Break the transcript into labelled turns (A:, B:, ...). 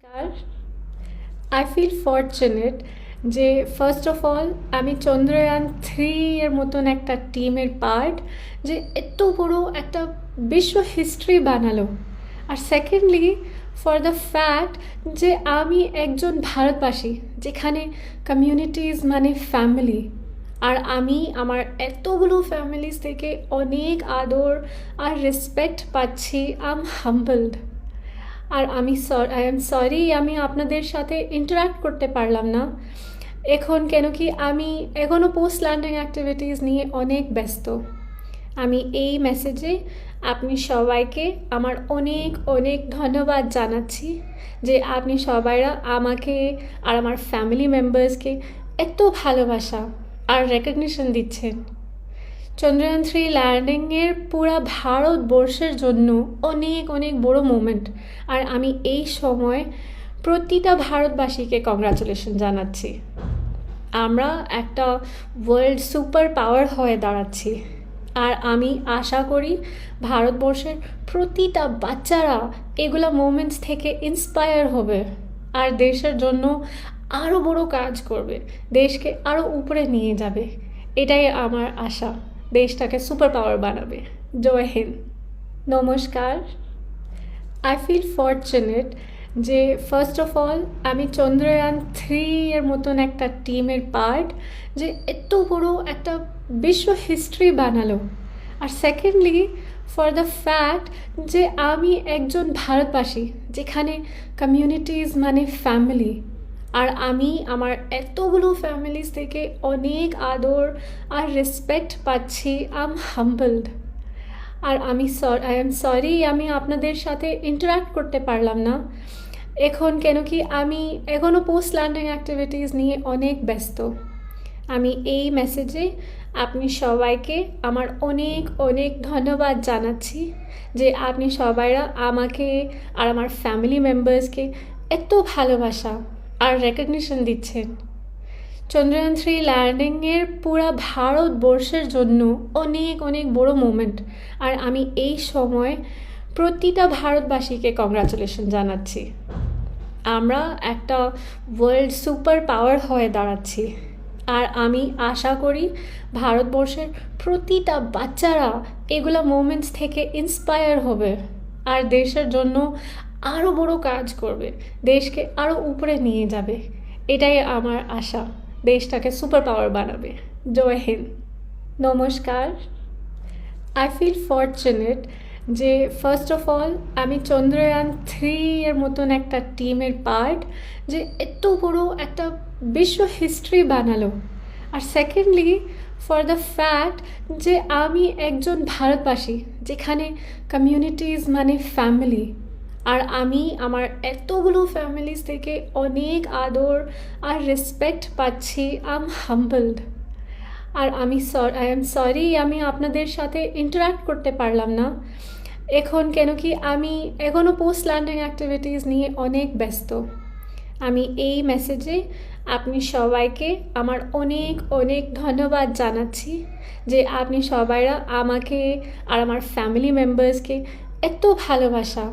A: নমস্কার। I feel fortunate যে first of all আমি চন্দ্রয়ান 3 এর মতন একটা টিমের পার্ট, যে এত বড় একটা বিশ্ব হিস্ট্রি বানালো। আর সেকেন্ডলি ফর দ্য ফ্যাক্ট যে আমি একজন ভারতবাসী, যেখানে কমিউনিটিজ মানে ফ্যামিলি। আর আমি আমার এতগুলো ফ্যামিলিজ থেকে অনেক আদর আর রেসপেক্ট পাচ্ছি। I am humbled. আর আই এম সরি আমি আপনাদের সাথে ইন্টারাক্ট করতে পারলাম না এখন, কেন কি আমি এখনও পোস্ট ল্যান্ডিং অ্যাক্টিভিটিস নিয়ে অনেক ব্যস্ত। আমি এই মেসেজে আপনি সবাইকে আমার অনেক অনেক ধন্যবাদ জানাচ্ছি যে আপনি সবাইরা আমাকে আর আমার ফ্যামিলি মেম্বার্সকে এত ভালোবাসা আর রেকগনিশন দিচ্ছেন। চন্দ্রয়ান 3 ল্যান্ডিংয়ের পুরা ভারতবর্ষের জন্য অনেক অনেক বড় মোমেন্ট। আর আমি এই সময় প্রতিটা ভারতবাসীকে কংগ্রাচুলেশন জানাচ্ছি। আমরা একটা ওয়ার্ল্ড সুপার পাওয়ার হয়ে দাঁড়াচ্ছি। আর আমি আশা করি ভারতবর্ষের প্রতিটা বাচ্চারা এগুলো মোমেন্টস থেকে ইন্সপায়ার হবে আর দেশের জন্য আরও বড় কাজ করবে, দেশকে আরও উপরে নিয়ে যাবে। এটাই আমার আশা, দেশটাকে সুপার পাওয়ার বানাবে। জয় হিন্দ। নমস্কার। আই ফিল ফরচুনেট যে ফার্স্ট অফ অল আমি চন্দ্রয়ান 3 এর মতন একটা টিমের পার্ট, যে এত বড় একটা বিশ্ব হিস্ট্রি বানালো। আর সেকেন্ডলি ফর দ্য ফ্যাক্ট যে আমি একজন ভারতবাসী, যেখানে কমিউনিটিজ মানে ফ্যামিলি। আর আমি আমার এতগুলো ফ্যামিলিজ থেকে অনেক আদর আর রেসপেক্ট পাচ্ছি। I am humbled. আর আই এম সরি আমি আপনাদের সাথে ইন্টারাক্ট করতে পারলাম না এখন, কেন কি আমি এখনও পোস্ট ল্যান্ডিং অ্যাক্টিভিটিস নিয়ে অনেক ব্যস্ত। আমি এই মেসেজে আপনি সবাইকে আমার অনেক অনেক ধন্যবাদ জানাচ্ছি যে আপনি সবাইরা আমাকে আর আমার ফ্যামিলি মেম্বার্সকে এত ভালোবাসা আর রেকগনিশন দিচ্ছেন। চন্দ্রয়ান 3 ল্যান্ডিংয়ের পুরা ভারতবর্ষের জন্য অনেক অনেক বড় মোমেন্ট। আর আমি এই সময় প্রতিটা ভারতবাসীকে কংগ্রাচুলেশন জানাচ্ছি। আমরা একটা ওয়ার্ল্ড সুপার পাওয়ার হয়ে দাঁড়াচ্ছি। আর আমি আশা করি ভারতবর্ষের প্রতিটা বাচ্চারা এগুলো মোমেন্টস থেকে ইন্সপায়ার হবে আর দেশের জন্য আরও বড় কাজ করবে, দেশকে আরও উপরে নিয়ে যাবে। এটাই আমার আশা, দেশটাকে সুপার পাওয়ার বানাবে। জয় হিন্দ। নমস্কার। আই ফিল ফরচুনেট যে ফার্স্ট অফ অল আমি চন্দ্রয়ান 3 এর মতন একটা টিমের পার্ট, যে এত বড় একটা বিশ্ব হিস্ট্রি বানালো। আর সেকেন্ডলি ফর দ্য ফ্যাক্ট যে আমি একজন ভারতবাসী, যেখানে কমিউনিটিজ মানে ফ্যামিলি। আর আমি আমার এতগুলো ফ্যামিলিজ থেকে অনেক আদর আর রেসপেক্ট পাচ্ছি। I am humbled. আর আই এম সরি আমি আপনাদের সাথে ইন্টারাক্ট করতে পারলাম না এখন, কেন কি আমি এখনও পোস্ট ল্যান্ডিং অ্যাক্টিভিটিস নিয়ে অনেক ব্যস্ত। আমি এই মেসেজে আপনি সবাইকে আমার অনেক অনেক ধন্যবাদ জানাচ্ছি যে আপনি সবাইরা আমাকে আর আমার ফ্যামিলি মেম্বার্সকে এত ভালোবাসা